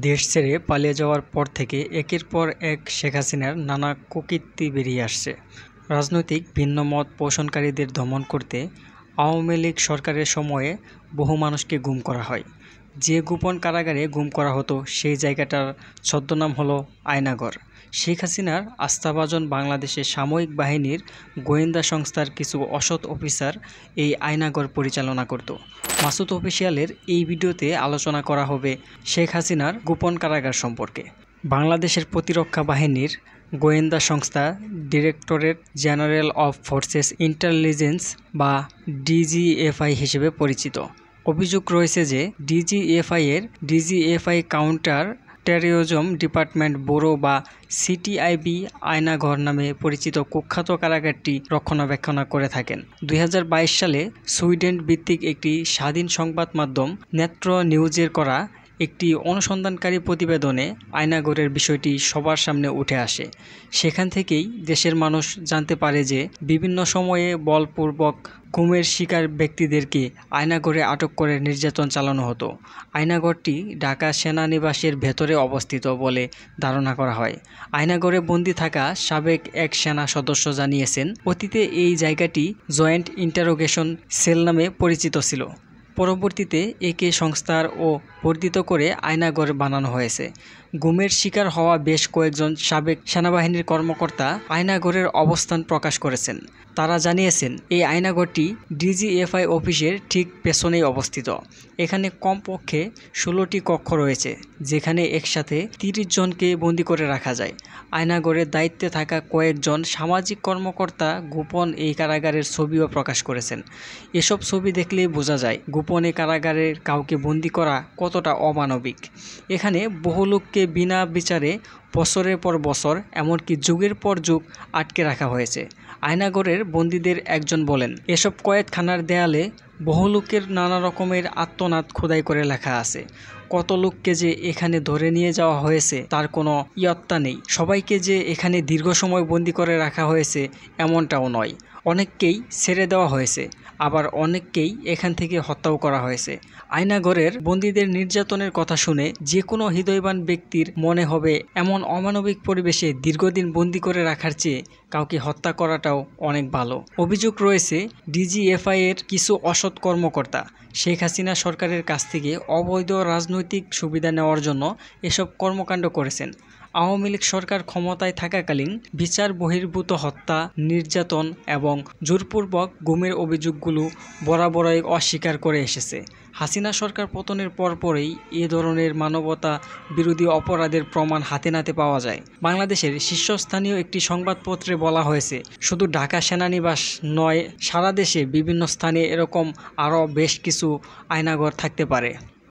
দেশ ছেড়ে পালিয়ে যাওয়ার পর থেকে একের পর এক শেখ হাসিনার নানা কুকীর্তি বেরিয়ে আসছে। রাজনৈতিক ভিন্নমত পোষণকারীদের দমন করতে আওয়ামী লীগ সরকারের সময়ে বহু মানুষকে গুম করা হয়। যে গোপন কারাগারে গুম করা হতো সেই জায়গাটার ছদ্মনাম হলো আয়নাঘর। শেখ হাসিনার আস্থাভাজন বাংলাদেশের সামরিক বাহিনীর গোয়েন্দা সংস্থার কিছু অসৎ অফিসার এই আয়নাঘর পরিচালনা করত। মাসুদ অফিসিয়ালের এই ভিডিওতে আলোচনা করা হবে শেখ হাসিনার গোপন কারাগার সম্পর্কে। বাংলাদেশের প্রতিরক্ষা বাহিনীর গোয়েন্দা সংস্থা directorate general of forces intelligence বা ডিজিএফআই হিসেবে পরিচিত। অভিযোগ রয়েছে যে DGFI counter terrorism department bureau বা সিটিআইবি আয়নাঘর নামে পরিচিত কুখ্যাত কারাগারটি রক্ষণাবেক্ষণ করে থাকেন। 2022 সালে সুইডেন ভিত্তিক একটি স্বাধীন সংবাদ মাধ্যম নেত্র নিউজের করা একটি অনুসন্ধানকারী প্রতিবেদনে আয়নাঘরের বিষয়টি সবার সামনে উঠে আসে। সেখান থেকেই দেশের মানুষ জানতে পারে যে বিভিন্ন সময়ে বলপূর্বক গুমের শিকার ব্যক্তিদেরকে আয়নাঘরে আটক করে নির্যাতন চালানো হতো। আয়নাঘরটি ঢাকা সেনানিবাসের ভেতরে অবস্থিত বলে ধারণা করা হয়। আয়নাঘরে বন্দী থাকা সাবেক এক সেনা সদস্য জানিয়েছেন, অতীতে এই জায়গাটি জয়েন্ট ইন্টারোগেশন সেল নামে পরিচিত ছিল। পরবর্তীতে একে সংস্কার ও বর্ধিত করে আয়নাঘর বানানো হয়েছে। গুমের শিকার হওয়া বেশ কয়েকজন সাবেক সেনাবাহিনীর কর্মকর্তা আয়নাঘরের অবস্থান প্রকাশ করেছেন। তারা জানিয়েছেন, এই আয়নাঘরটি ডিজিএফআই অফিসের ঠিক পেছনেই অবস্থিত। এখানে কমপক্ষে 16টি কক্ষ রয়েছে, যেখানে একসাথে 30 জনকে বন্দী করে রাখা যায়। আয়নাঘরের দায়িত্বে থাকা কয়েকজন সামাজিক কর্মকর্তা গোপন এই কারাগারের ছবিও প্রকাশ করেছেন। এসব ছবি দেখলেই বোঝা যায় গোপনে কারাগারের কাউকে বন্দী করা কতটা অমানবিক। এখানে বহু লোককে বিনা বিচারে বছরের পর বছর, এমনকি যুগের পর যুগ আটকে রাখা হয়েছে। আয়নাঘরের বন্দীদের একজন বলেন, এসব কয়েদখানার দেয়ালে বহু লোকের নানা রকমের আত্মনাদ খোদাই করে লেখা আছে। কত লোককে যে এখানে ধরে নিয়ে যাওয়া হয়েছে তার কোনো ইয়ত্তা নেই। সবাইকে যে এখানে দীর্ঘ সময় বন্দী করে রাখা হয়েছে এমনটাও নয়। অনেককেই ছেড়ে দেওয়া হয়েছে, আবার অনেককেই এখান থেকে হত্যাও করা হয়েছে। আয়নাঘরের বন্দীদের নির্যাতনের কথা শুনে যে কোনো হৃদয়বান ব্যক্তির মনে হবে এমন অমানবিক পরিবেশে দীর্ঘদিন বন্দী করে রাখার চেয়ে কাউকে হত্যা করাটাও অনেক ভালো। অভিযোগ রয়েছে, ডিজিএফআই এর কিছু অসৎ কর্মকর্তা শেখ হাসিনা সরকারের কাছ থেকে অবৈধ রাজনৈতিক সুবিধা নেওয়ার জন্য এসব কর্মকাণ্ড করেছেন। আওয়ামী লীগ সরকার ক্ষমতায় থাকাকালীন বিচার বহির্ভূত হত্যা, নির্যাতন এবং জোরপূর্বক গুমের অভিযোগগুলো বরাবরই অস্বীকার করে এসেছে। হাসিনা সরকার পতনের পরপরই এ ধরনের মানবতা বিরোধী অপরাধের প্রমাণ হাতে নাতে পাওয়া যায়। বাংলাদেশের শীর্ষস্থানীয় একটি সংবাদপত্রে বলা হয়েছে, শুধু ঢাকা সেনানিবাস নয়, সারা দেশে বিভিন্ন স্থানে এরকম আরও বেশ কিছু আয়নাঘর থাকতে পারে।